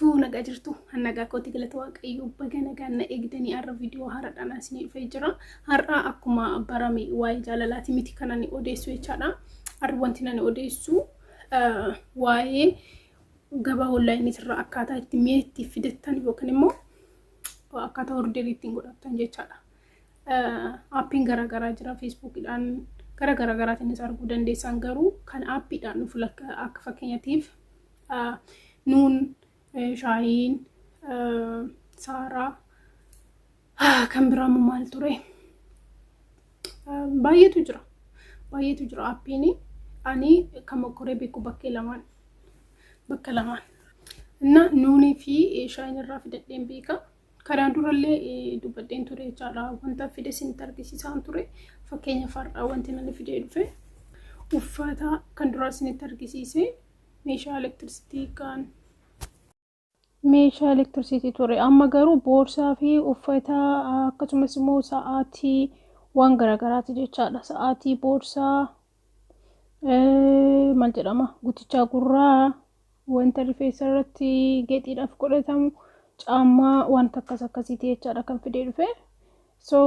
nagaa jirtu hannagaa kooti galata waaqayyoo baga nagaan na eegdanii har'a viidiyoo haaraadhaan isinii dhufee jira. Har'a akkuma barame waa'ee jaalalaati miti kana ni odeessu jechaadha. Har'a wanti nani odeessu waa'ee gabaa online irraa akkaataa itti mi'a itti fidattan yookaan immoo akkaataa orderii ittiin godhattan jechaadha. Aappiin garaagaraa jira feesbuukidhaan garaagaraatiin arguu dandeessan garuu kan aappiidhaan dhufu akka fakkeenyaatiif nuun Shaahiin Saaraa kan biraamu maal ture baay'eetu jira aappiin ani kan mokoree beeku bakka lamaan እና nuunii fi Shaahiin irraa fidadheen beeka karaan durallee dubbadheen ture jechaadha wanta fide isinitti argisiisaan ture fakkeenya fardaa wanti nani fidee dhufe uffata kan duraa isinitti argisiise meeshaa elektirisiitii ture amma garuu boorsaa fi uffata akkasumas immoo sa'aatii waan garaagaraati jechaadha sa'aatii boorsaa maal jedhama gutichaa gurraa wanta rifeensa irratti geexiidhaaf godhatamu caammaa wanta akkasiiti jechaadha kan fidee dhufe so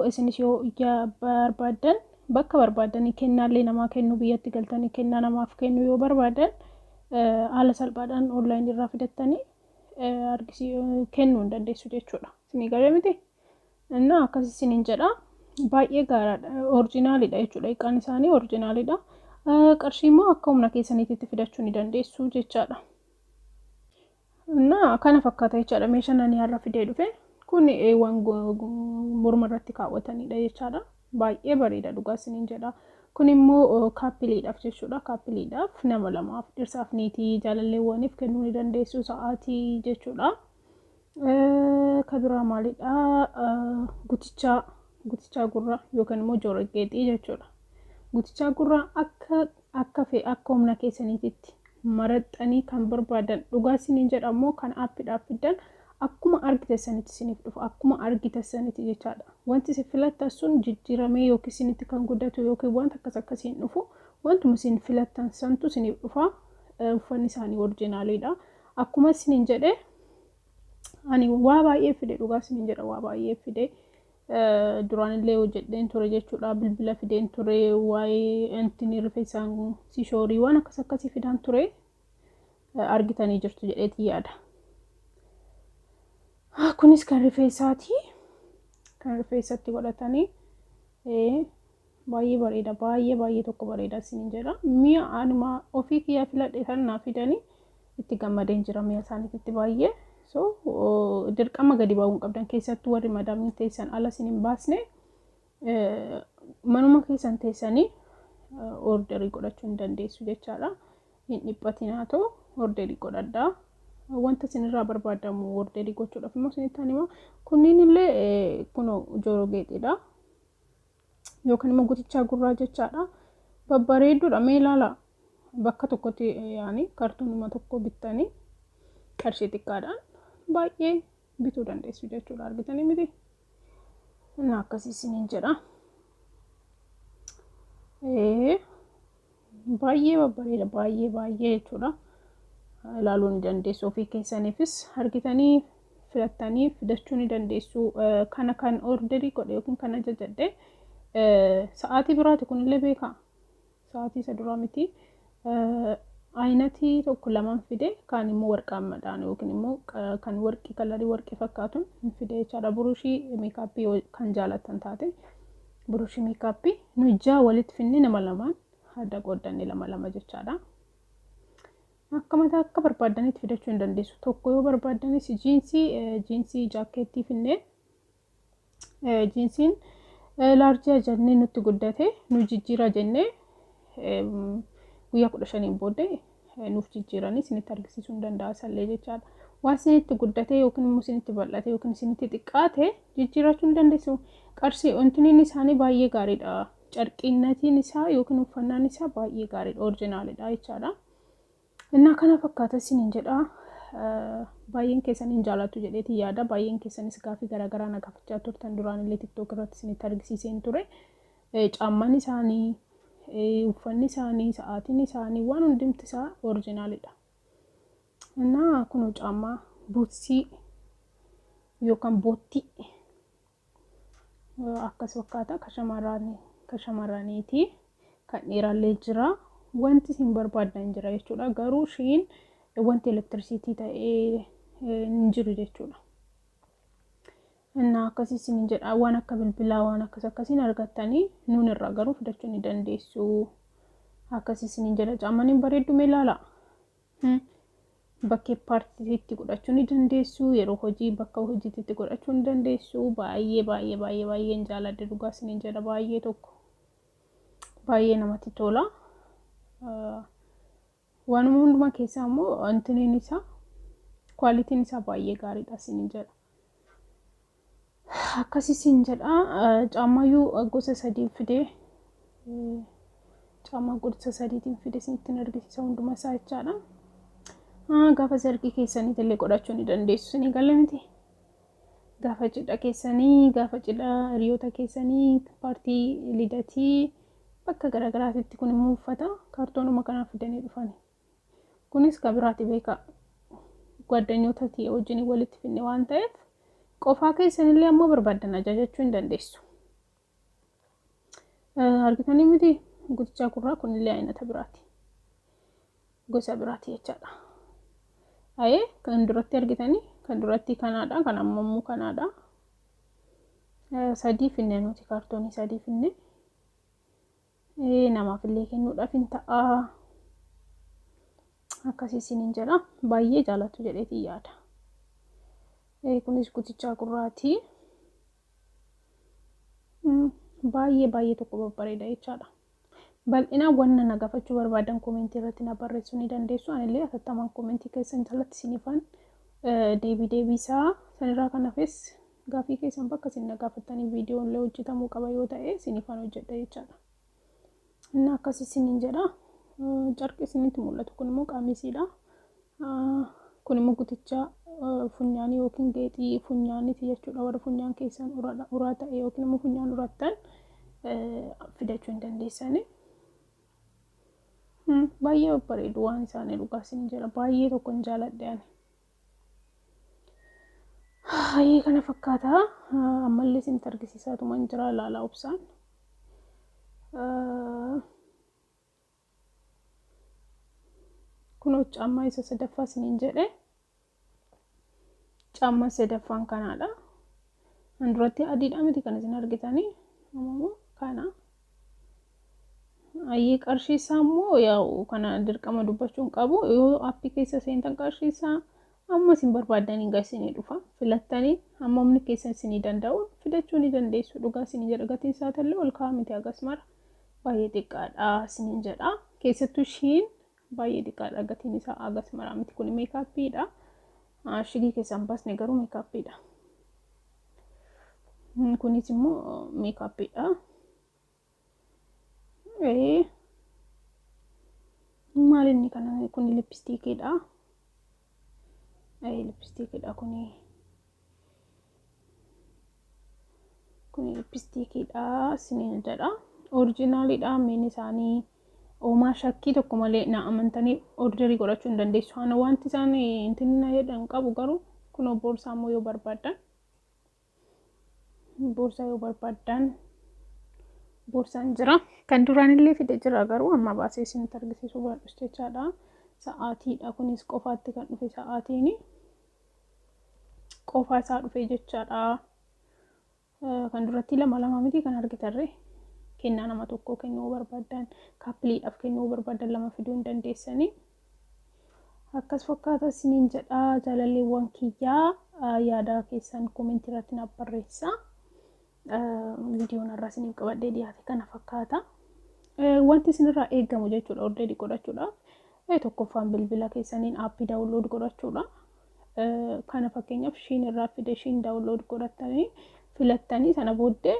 isinis yoo barbaadan bakka barbaadanii kennaallee namaa kennu biyyatti galtanii kennaa namaaf kennu yoo barbaadan haala salphaadhaan online irraa fidattanii kennuu hin dandeessu jechuudha. Isinii galee miti? Innaa akkasii isiniin jedha baay'ee gaariidha orijinaalidha jechuudha hiikaan isaanii orijinaalidha. Qarshii immoo akka humna keessaniitti fidachuu ni dandeessu jechaadha. Innaa kana fakkaata jechaadha meeshaan ani har'a fidee dhufe kun waan morma irratti kaawwatanidha jechaadha. Baay'ee bareeda dhugaa isiniin jedha. Kun immoo kaappiliidhaaf jechuudha. Kaappiliidhaaf nama lamaaf dhirsaaf niitii jaalalleewwaniif kennuu ni dandeessu sa'aatii jechuudha. Kan biraa maalidha? Gutichaa gurraa yookaan immoo joora geexii jechuudha. Gutichaa gurraa akka humna keessaniitti maraxxanii kan barbaadan dhugaa isiniin jedhamoo kan aappiidhaaf fiddan akkuma argitessanitti isiniif dhufu akkuma argitessanitti jechaadha. Wanti isin filattan sun jijjiiramee yookiin isinitti kan guddatu yookiin wanta akkasiin dhufu wantuma isin filattan santu isiniif dhufa. Uffanni isaanii orijinaalidha. Akkuma isiniin jedhe ani waa baay'ee fide dhugaa isiniin jedha waa baay'ee fide duraanillee hojjedheen ture jechuudha. Bilbila fideen ture waa'ee intini rifeensaan shoorii waan akkasii fidaan ture argitanii jirtu jedheetii yaada. Kunis kan rifeensaati. Kan rifeensatti godhatanii baay'ee bareeda baay'ee tokko bareeda isiniin jedha. Mi'a anuma ofii kiyyaa filadhe sanaa fidanii itti gammadeen jira mi'a isaaniitti baay'ee. So dirqama gadi baa'uun qabdan keessattuu warri madaamni teessan ala isin hin baasne manuma keessan teessanii orderii godhachuu hin dandeessu jechaadha. Hin dhiphatinaa ta'u orderii godhadhaa. Wanta isinirraa barbaadamu orderii gochuudhaaf immoo isinitti hima. Kunniin illee kunoo jooroo geexiidha. Yookaan immoo gutichaa gurraa jechaadha. Babbareedduudha mee ilaala. Bakka tokkotti yaani kartoonuma tokko bittanii qarshii xiqqaadhaan baay'ee bituu dandeessu jechuudha argitanii miti? Innaa akkasii isiniin jedha. Baay'ee babbareeda baay'ee jechuudha. Ilaaluu ni dandeessu ofii keessaniifis argitanii filattanii fidachuu ni dandeessu. Kana kan orderii godhe yookiin kan ajajadhe sa'aatii biraati kunillee beeka. Sa'aatii isa duraa miti. Ayinatii tokko lamaan fide kan immoo warqaan madaan yookiin immoo kan warqii kalarii warqii fakkaatuun fide jechaadha. Burushii meekaappii kan jaalatan taate burushii meekaappii nujjaa walitti finni nama lamaan adda qooddanne lama jechaadha. Akka barbaadanitti fidachuu hin dandeessu. Tokko yoo barbaadanis jiinsii jaakeettii finnee jiinsiin laarjii jennee nutti guddate nu jijjiira jennee guyyaa 15 booddee nuuf jijjiiranii isinitti argisiisuu hin danda'a sallee jechaadha. Waan isinitti guddate yookiin immoo isinitti bal'ate yookiin isinitti xiqqaate jijjiirachuu hin dandeessu. Qarshii ontiniin isaanii baay'ee gaariidha. Carqiinnatiin isaa yookiin uffannaan isaa baay'ee gaariidha orijinaalidha jechaadha. Innaa kana fakkaata isiniin jedha. Baay'een keessaniin jaalatu jedheetii yaada. Baay'een keessanis gaaffii garaagaraa na gaafachaa turtan duraanillee TikTok irratti isinitti argisiiseen ture. Caammaan isaanii uffanni isaanii sa'aatiin isaanii waan hundumti isaa orijinaalidha. እና kunoo caammaa buutsii yookaan boottii akkas fakkaata ka shamarraniiti kan dhiiraallee jira wanti isin barbaadan jira jechuudha garuu shiin wanti elektirisiitii ta'ee hin jiru jechuudha. እና akkasii isin jedha waan akka bilbilaa waan akkasiin argattanii nuun irraa garuu fudachuu ni dandeessu. akkasii isin jedha caammaan bareedu meelaala. Bakkee paartiitti godhachuu ni dandeessu yeroo hojii bakka hojiitti godhachuu ni dandeessu baay'ee jaaladha dhugaa isin jedha baay'ee tokko baay'ee namatti tola. waan hundumaa keessaa immoo antiniin isaa kwaalitiin isaa baay'ee gaariidha isin jedha. akkasii isin jedha caammayyuu gosa sadii fide caammaa gosa sadiitiin fide isinitti argisiisa hundumaa isaa jechaadha. gaafa sargii keessanii illee godhachuu ni dandeessu isin galamiti. gaafa cidha keessanii gaafa cidha hiriyoota keessanii paartii lidatii bakka garagaraatti kun immoo uffata kaartoonuma kanaaf fidanii dhufani. kunis kabiraati beeka gwaddanyota ta'e wajjin walitti finne waan ta'eef qofaa keessanillee ammoo barbaadan ajajachuu hin dandeessu. argitanii miti gutichaa kurraa kunillee aynata biraati gosa biraati jechaadha. kan duratti argitanii kan duratti kanaadha kan ammoo kanaadha. sadii finne nuti kaartoonii sadii finne namaaf illee kennuudhaaf hin ta'a. akkasii isin jedha baay'ee jaalatu jedheeti yaada. kunis gutichaa kurraati baay'ee tokko babbareeda jechaadha. bal'ina wanna nagafachuu barbaadan komentii irratti na barreessuu ni dandeessu. anillee atattamaan komentii keessan jalatti sinifan deebiisaa sanirraa kanaafis gaafii keessan bakka isin nagaafatanii viidiyoon illee hojjetamuu qaba yoo ta'e sinifan hojjedha jechaadha. እና akkasii isin jedha carqi isinitti mul'atu kun immoo qaamisiidha. kun immoo guticha funyaanii yookiin geexii funyaaniiti jechuudha. warra funyaan keessan uraa ta'e yookiin immoo funyaan urattan fidachuu hin dandeessani. baay'ee babbareedu waan isaanii dhugaa isin jedha baay'ee tokko hin jaaladhe ani. kana fakkaata ammallee isin argisiisaatuma hin jira laalaa obsaan. kunoo caammaa isa sadaffaa isin jedhe caammaa sadaffaan kanaadha. duratti adiidha miti kan isin argitanii ammoo kana qarshii isaa immoo yaa'u kana dirqama dubbachuun qabu yoo aappii keessa seentan qarshii isaa amma isin barbaadanii isinii dhufa filattanii amma humni keessa isinii danda'u fidachuu ni dandeessu. dhugaa isin jedha gatiin isaa illee ol kaa'aa miti akkasumara baay'ee xiqqaadha isin jedha. keessattuu shiin baay'ee xiqqaadha gatiin isaa akkasumara miti. kun meekaappiidha. shigii keessan baasne garuu meekaappiidha. kunis immoo meekaappiidha. maal inni kana kun lipstikiidha. lipstikiidha kun lipstikiidha isin jedha. oriijinaaliidha meen isaanii oomaa shakkii tokko malee na amantanii orderii godhachuu hin dandeessu. ana wanti isaan intinna jedhan qabu garuu kunoo boorsaa immoo yoo barbaadan boorsaa yoo barbaadan boorsaan jira. kan duraanillee fide jira garuu amma baasee isin argisiisuu barbaadu jechaadha. sa'aatiidha kunis qofaatti kan dhufe sa'aatiin qofaa isaa dhufe jechaadha. kan duratti lama miti kan argitarre kennaa nama tokko kennuu barbaadan kaappiliidhaaf kennuu barbaadan lama fiduu hin dandeessanii. akkas fakkaata isin jedha jaalalleewwan kiyyaa yaada keessan komentii irratti naaf barreessaa. viidiyoon irraa isiniif qabadhee dhiyaate kana fakkaata. wanti isinirraa eegamu jechuudha orderii godhachuudhaaf tokkoffaan bilbila keessaniin aappii daawunlood godhachuudha. kana fakkeenyaaf shiin irraa fide shiin daawunlood godhattanii filattanii sana booddee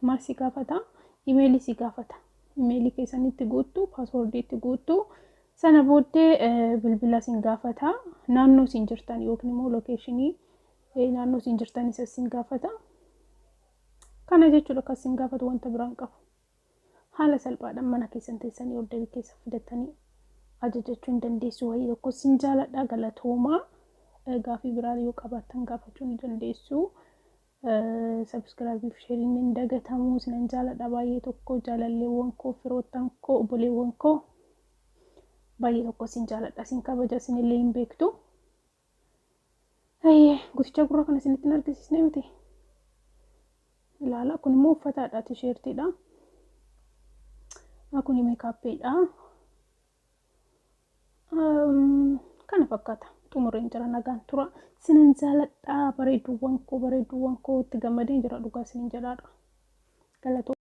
maal si gaafata imeelii si gaafata. imeelii keessanitti guuttu paaswoordii itti guuttu sana booddee bilbila sin gaafata. naannoo sin jirtan yookiin immoo lookeeshinii naannoo sin jirtan isa sin gaafata. kana jechuudha kan sin gaafatu wanta biraan qabu. haala salphaadhaan mana keessan teessanii orderii keessa fidattanii ajajachuu hin dandeessu. Wayii tokko sin jaaladha galatoomaa. Gaaffii biraa yoo qabaattan gaafachuu ni dandeessu. Subscribe fi share hin dagatamu. Sinan jaaladha baay'ee tokko jaalalleewwan koo firoottan koo obboleewwan koo baay'ee tokko sin jaaladha sin kabaja sinillee hin beektu. Guticha gurraa kana isinitti argisiisne miti. Ilaala kun immoo uffataadha t-shirtiidha. Kun meekaappiidha. Kana fakkaata. Xumureen jira nagaan tura. Sinan jaaladha bareeduwwan koo itti gammadeen jira dhugaa sinin jedhaadha. Galatoo